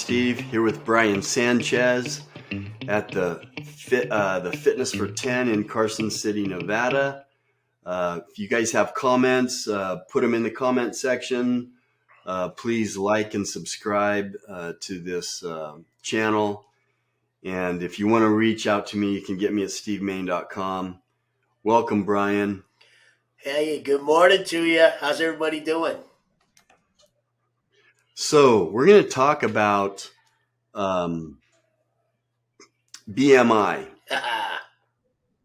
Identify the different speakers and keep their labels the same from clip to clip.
Speaker 1: Steve here with Brian Sanchez at the Fitness for 10 in Carson City, Nevada. If you guys have comments, put them in the comment section. Please like and subscribe to this channel. And if you want to reach out to me, you can get me at stevemain.com. Welcome, Brian.
Speaker 2: Hey, good morning to you. How's everybody doing?
Speaker 1: So we're going to talk about BMI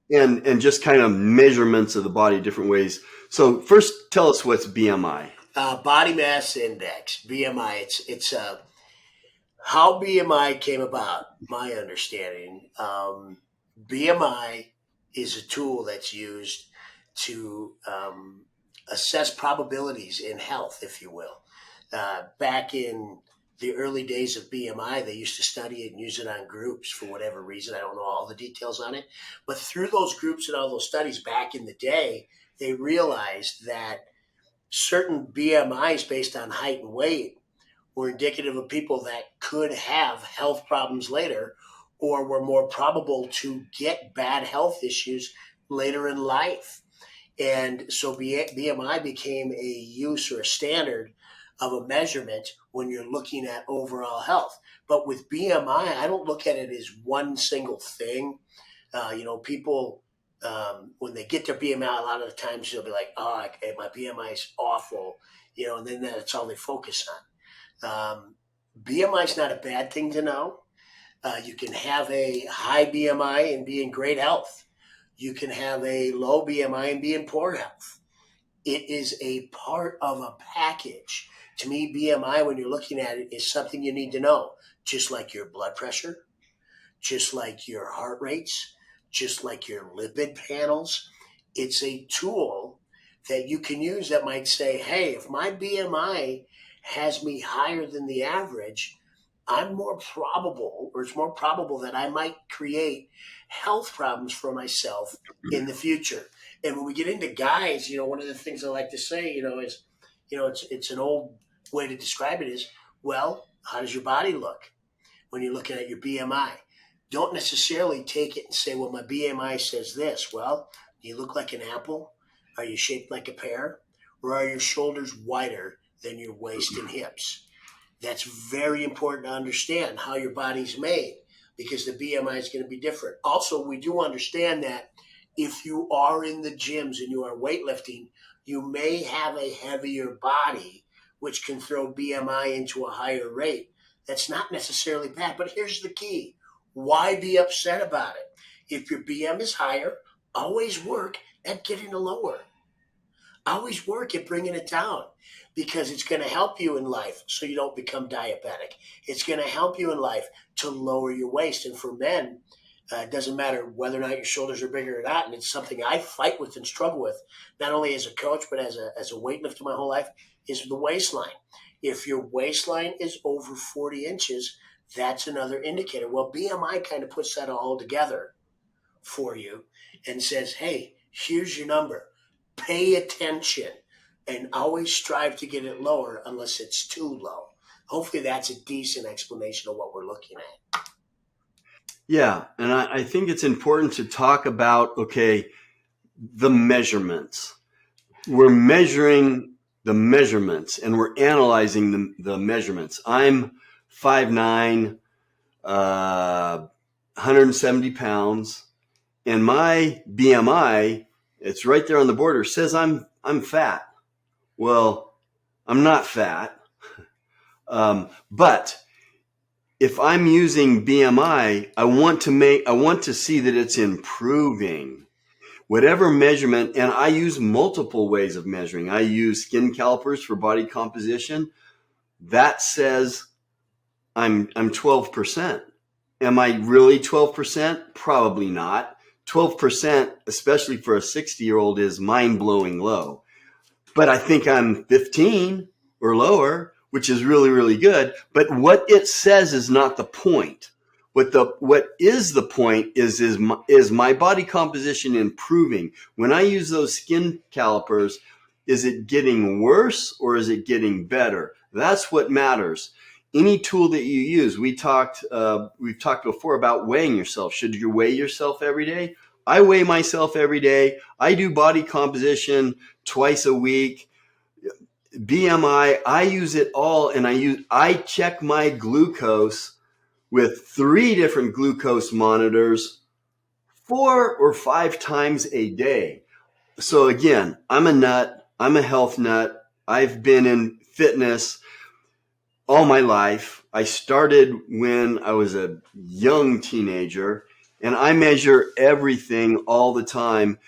Speaker 1: and just kind of measurements of the body, different ways. So first, tell us what's BMI.
Speaker 2: Body mass index, BMI. It's how BMI came about. My understanding, BMI is a tool that's used to assess probabilities in health, if you will. Back in the early days of BMI, they used to study it and use it on groups for whatever reason. I don't know all the details on it. But through those groups and all those studies back in the day, they realized that certain BMIs based on height and weight were indicative of people that could have health problems later or were more probable to get bad health issues later in life. And so BMI became a use or a standard of a measurement when you're looking at overall health. But with BMI, I don't look at it as one single thing. People, when they get their BMI, a lot of the times they'll be like, oh, my BMI is awful, and then that's all they focus on. BMI is not a bad thing to know. You can have a high BMI and be in great health. You can have a low BMI and be in poor health. It is a part of a package. To me, BMI, when you're looking at it, is something you need to know, just like your blood pressure, just like your heart rates, just like your lipid panels. It's a tool that you can use that might say, hey, if my BMI has me higher than the average, I'm more probable, or it's more probable that I might create health problems for myself in the future. And when we get into guys, one of the things I like to say, is, it's an old way to describe it is, well, how does your body look when you're looking at your BMI? Don't necessarily take it and say, well, my BMI says this. Well, do you look like an apple? Are you shaped like a pear? Or are your shoulders wider than your waist and hips? That's very important to understand how your body's made, because the BMI is going to be different. Also, we do understand that if you are in the gyms and you are weightlifting, you may have a heavier body, which can throw BMI into a higher rate. That's not necessarily bad, but here's the key. Why be upset about it? If your BM is higher, always work at getting it lower. Always work at bringing it down, because it's going to help you in life so you don't become diabetic. It's going to help you in life to lower your waist. And for men, it doesn't matter whether or not your shoulders are bigger or not. And it's something I fight with and struggle with, not only as a coach, but as a weightlifter my whole life, is the waistline. If your waistline is over 40 inches, that's another indicator. Well, BMI kind of puts that all together for you and says, hey, here's your number. Pay attention and always strive to get it lower unless it's too low. Hopefully that's a decent explanation of what we're looking at.
Speaker 1: Yeah, and I think it's important to talk about, the measurements. We're measuring the measurements and we're analyzing the measurements. I'm 5'9", 170 pounds, and my BMI, it's right there on the border, says I'm fat. Well, I'm not fat, but if I'm using BMI, I want to see that it's improving. Whatever measurement, and I use multiple ways of measuring. I use skin calipers for body composition. That says I'm 12%. Am I really 12%? Probably not. 12%, especially for a 60-year-old, is mind-blowing low. But I think I'm 15 or lower, which is really, really good. But what it says is not the point. What is the point is my body composition improving? When I use those skin calipers, is it getting worse or is it getting better? That's what matters. any tool that you use. We've talked before about weighing yourself. Should you weigh yourself every day? I weigh myself every day. I do body composition twice a week. BMI, I use it all, and I check my glucose with 3 different glucose monitors 4 or 5 times a day. So again, I'm a nut. I'm a health nut. I've been in fitness all my life. I started when I was a young teenager, and I measure everything all the time.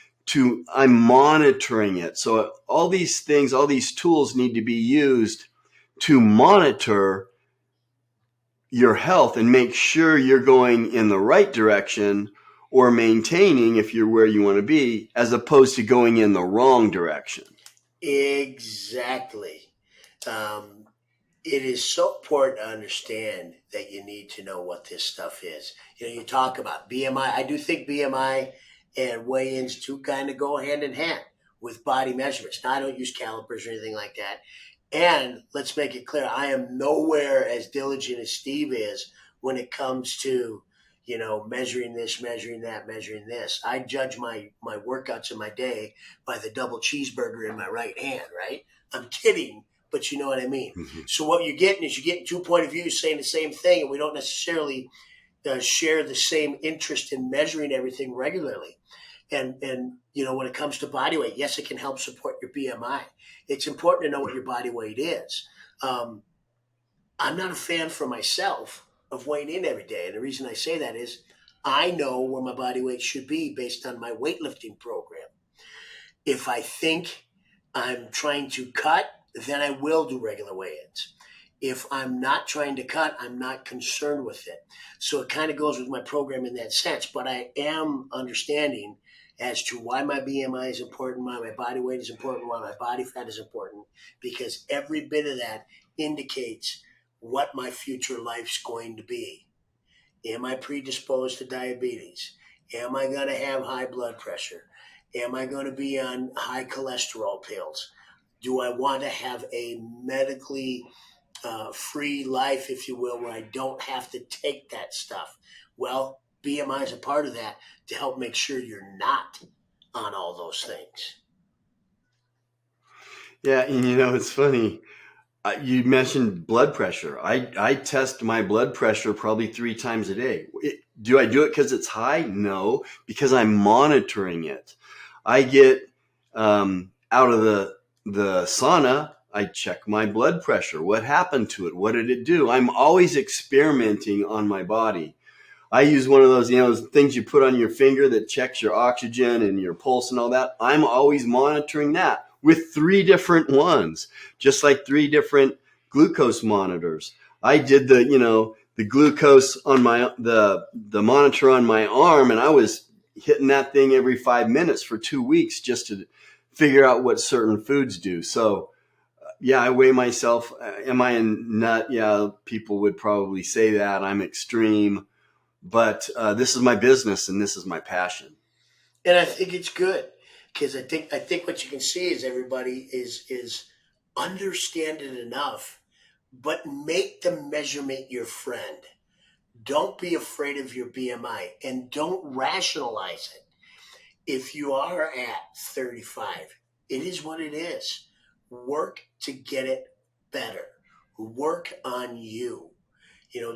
Speaker 1: I'm monitoring it. So all these things, all these tools need to be used to monitor your health and make sure you're going in the right direction, or maintaining if you're where you want to be, as opposed to going in the wrong direction.
Speaker 2: Exactly. Um, it is so important to understand that you need to know what this stuff is. You talk about BMI. I do think BMI and weigh-ins do kind of go hand in hand with body measurements. Now, I don't use calipers or anything like that. And let's make it clear, I am nowhere as diligent as Steve is when it comes to, measuring this, measuring that, measuring this. I judge my workouts in my day by the double cheeseburger in my right hand, right? I'm kidding, but you know what I mean.
Speaker 1: Mhm.
Speaker 2: So what you're getting 2 point of views saying the same thing, and we don't necessarily share the same interest in measuring everything regularly. And when it comes to body weight, yes, it can help support your BMI. It's important to know what your body weight is. Um, I'm not a fan for myself of weighing in every day, and the reason I say that is I know where my body weight should be based on my weightlifting program. If I think I'm trying to cut, then I will do regular weigh-ins. If I'm not trying to cut, I'm not concerned with it. So it kind of goes with my program in that sense. But I am understanding as to why my BMI is important, why my body weight is important, why my body fat is important, because every bit of that indicates what my future life's going to be. Am I predisposed to diabetes? Am I going to have high blood pressure? Am I going to be on high cholesterol pills? Do I want to have a medically free life, if you will, where I don't have to take that stuff? Well, BMI is a part of that to help make sure you're not on all those things.
Speaker 1: Yeah, and it's funny. You mentioned blood pressure. I test my blood pressure probably 3 times a day. Do I do it because it's high? No, because I'm monitoring it. I get out of the sauna. I check my blood pressure. What happened to it? What did it do? I'm always experimenting on my body. I use one of those, those things you put on your finger that checks your oxygen and your pulse and all that. I'm always monitoring that with 3 different ones, just like 3 different glucose monitors. I did the glucose on the monitor on my arm, and I was hitting that thing every 5 minutes for 2 weeks just to figure out what certain foods do. So yeah, I weigh myself. Am I a nut? Yeah, people would probably say that. I'm extreme, but this is my business and this is my passion.
Speaker 2: And I think it's good because I think what you can see is everybody is understand it enough, but make the measurement your friend. Don't be afraid of your BMI and don't rationalize it. If you are at 35, it is what it is. Work to get it better. Work on you.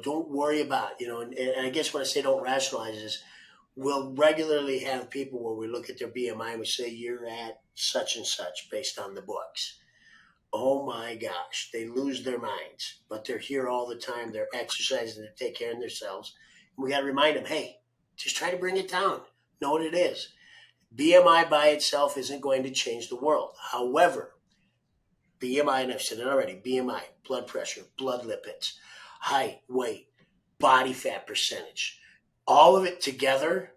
Speaker 2: Don't worry about, and I guess when I say don't rationalize is we'll regularly have people where we look at their BMI and we say, you're at such and such based on the books. Oh my gosh, they lose their minds, but they're here all the time. They're exercising to take care of themselves. And we got to remind them, hey, just try to bring it down. Know what it is. BMI by itself isn't going to change the world. However, BMI, and I've said it already, BMI, blood pressure, blood lipids, height, weight, body fat percentage, all of it together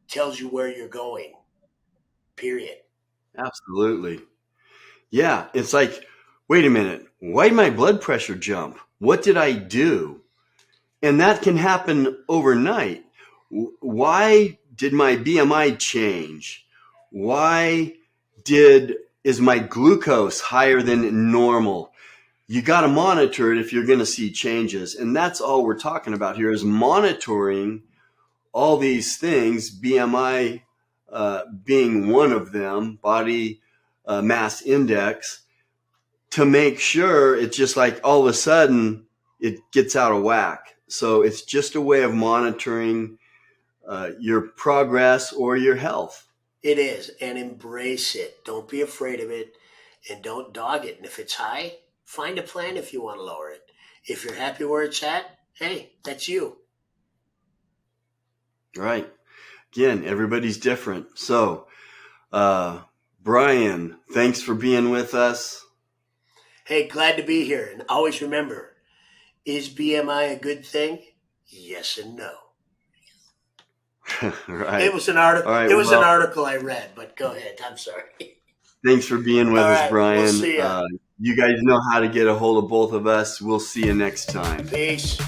Speaker 2: tells you where you're going, period.
Speaker 1: Absolutely. Yeah, it's like, wait a minute, why did my blood pressure jump? What did I do? And that can happen overnight. Why did my BMI change? Why did is my glucose higher than normal? you got to monitor it if you're going to see changes. And that's all we're talking about here is monitoring all these things, BMI being one of them, body mass index, to make sure it's just like all of a sudden it gets out of whack. So it's just a way of monitoring your progress or your health.
Speaker 2: It is, and embrace it. Don't be afraid of it, and don't dog it. And if it's high, find a plan if you want to lower it. If you're happy where it's at, hey, that's you.
Speaker 1: Right. Again, everybody's different. So, Brian, thanks for being with us.
Speaker 2: Hey, glad to be here. And always remember, is BMI a good thing? Yes and no.
Speaker 1: Right.
Speaker 2: It was an article.
Speaker 1: All right.
Speaker 2: It was an article I read, but go ahead. I'm sorry.
Speaker 1: Thanks for being with
Speaker 2: All
Speaker 1: us,
Speaker 2: right,
Speaker 1: Brian.
Speaker 2: we'll see ya.
Speaker 1: You guys know how to get a hold of both of us. We'll see you next time.
Speaker 2: Peace.